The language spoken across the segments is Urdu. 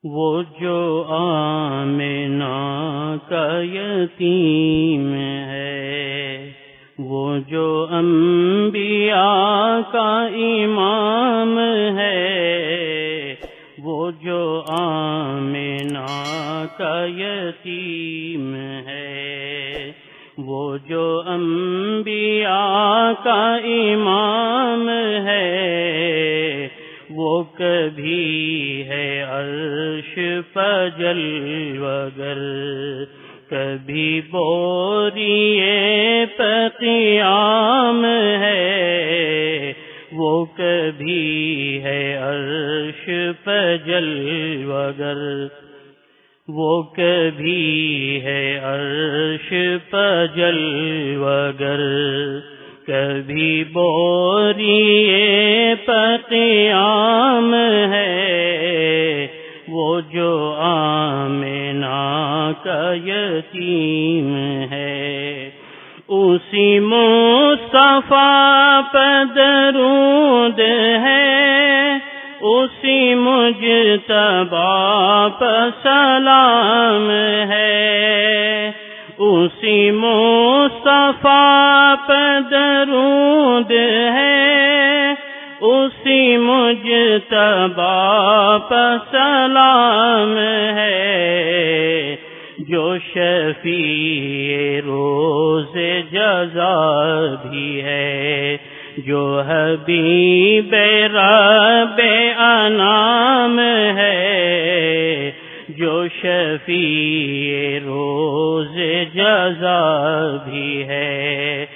وہ جو آمنہ کا یتیم ہے، وہ جو انبیاء کا امام ہے، وہ جو آمنہ کا یتیم ہے، وہ جو انبیاء کا امام ہے، وہ کبھی ہے عرش پر جلوگر، کبھی بوریے پہ قیام ہے، وہ کبھی ہے عرش پہ جلوگر، وہ کبھی ہے عرش پہ جلوگر، کبھی بوریے پہ قیام ہے، وہ جو آمنہ کا یتیم ہے۔ اسی مصطفیٰ پہ درود ہے، اسی مجتبیٰ پہ سلام ہے، اسی مصطفیٰ پہ درود ہے، اسی مجتبیٰ پہ سلام ہے، جو شفیع روز جزا بھی ہے، جو حبیب رب انام ہے، جو شفیع روز جزا بھی ہے،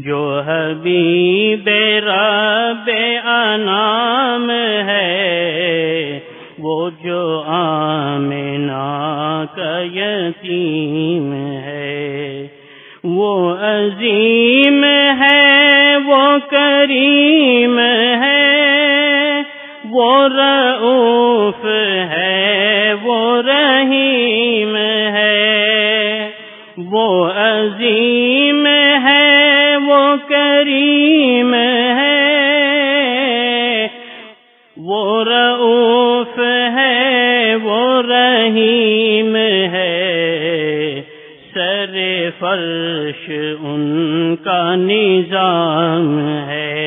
جو حبیب رب انام ہے، وہ جو آمنہ کا یتیم ہے، وہ عظیم ہے، وہ کریم ہے، وہ رؤوف ہے، وہ رحیم ہے، وہ عظیم ہے، وہ کریم ہے، وہ رؤوف ہے، وہ رحیم ہے، سر فرش ان کا نظام ہے،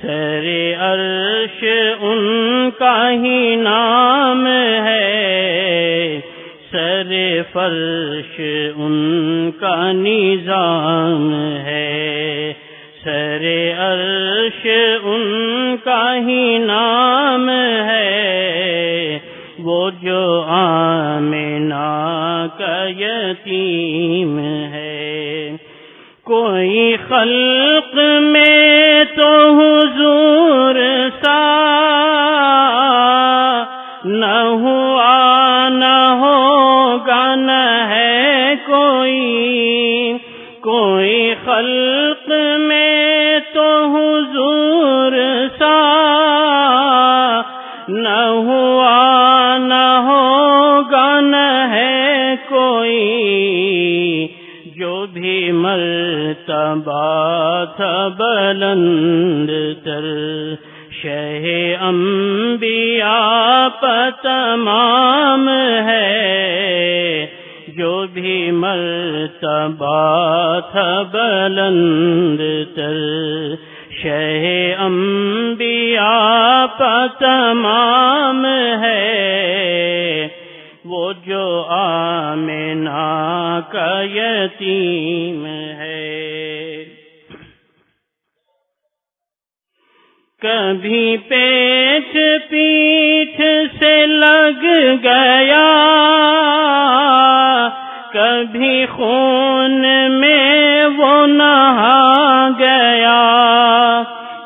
سر عرش ان کا ہی نام ہے، سر فرش ان کا نظام ہے، سر عرش ان کا ہی نام ہے، وہ جو آمنہ کا یتیم ہے۔ کوئی خلق میں تو حضور سا نہ ہوا، نہ ہوگا، نہ ہے کوئی، کوئی خلق میں تو حضور سا نہ ہوا، نہ ہوگا، نہ ہے کوئی، جو بھی مرتبہ تھا بلند تر، شہ انبیاء پہ تمام ہے، جو بھی مرتبہ تھا بلند تر، شہ انبیاء پہ تمام ہے، وہ جو آمنہ کا یتیم ہے۔ کبھی پیٹھ پیٹھ سے لگ گیا، کبھی خون میں وہ نہا گیا،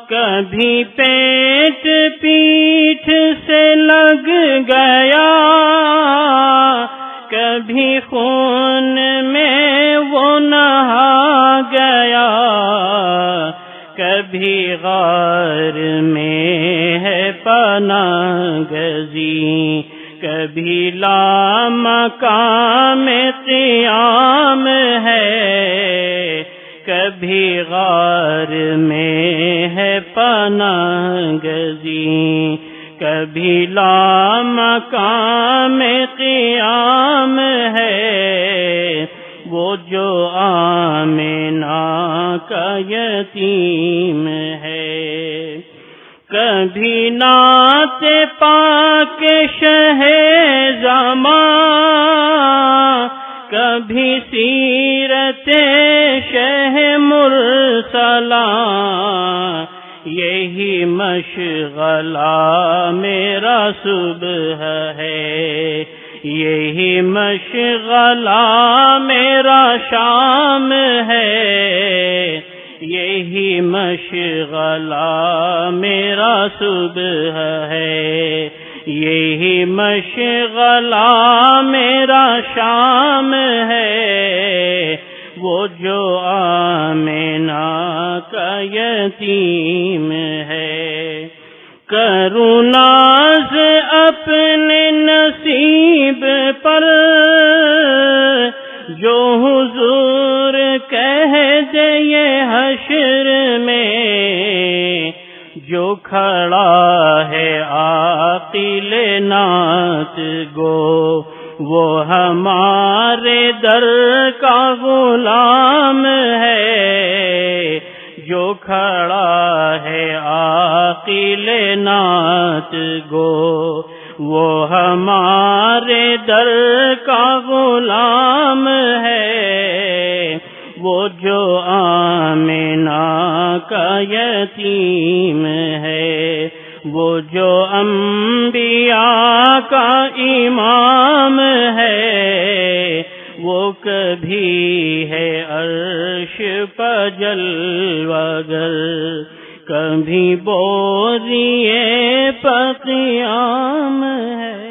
کبھی پیٹ پیٹھ سے لگ گیا، کبھی خون میں وہ نہا گیا، کبھی غار میں ہے پناہ گزین، کبھی لامکان میں قیام ہے، کبھی غار میں ہے پناہ گزین، کبھی کبھی لامقام قیام ہے وہ جو آمنہ کا یتیم ہے، کبھی نعت پاک شہ زمان، کبھی سیرت شہ مرسلاں، یہی مشغلہ میرا صبح ہے، یہی مشغلہ میرا شام ہے، یہی مشغلہ میرا صبح ہے، یہی مشغلہ میرا شام ہے، وہ جو آمنہ کا یتیم ہے۔ کروں ناز اپنے نصیب پر جو حضور کہہ دے یہ حشر میں، جو کھڑا ہے عاقل نعت گو وہ ہمارے در کا غلام ہے، جو کھڑا ہے عاقل نعت گو وہ ہمارے در کا غلام ہے، وہ جو آمنہ کا یتیم ہے، وہ جو انبیاء کا امام ہے، وہ کبھی ہے عرش پہ جلوہ گر، کبھی بوریے پہ قیام ہے۔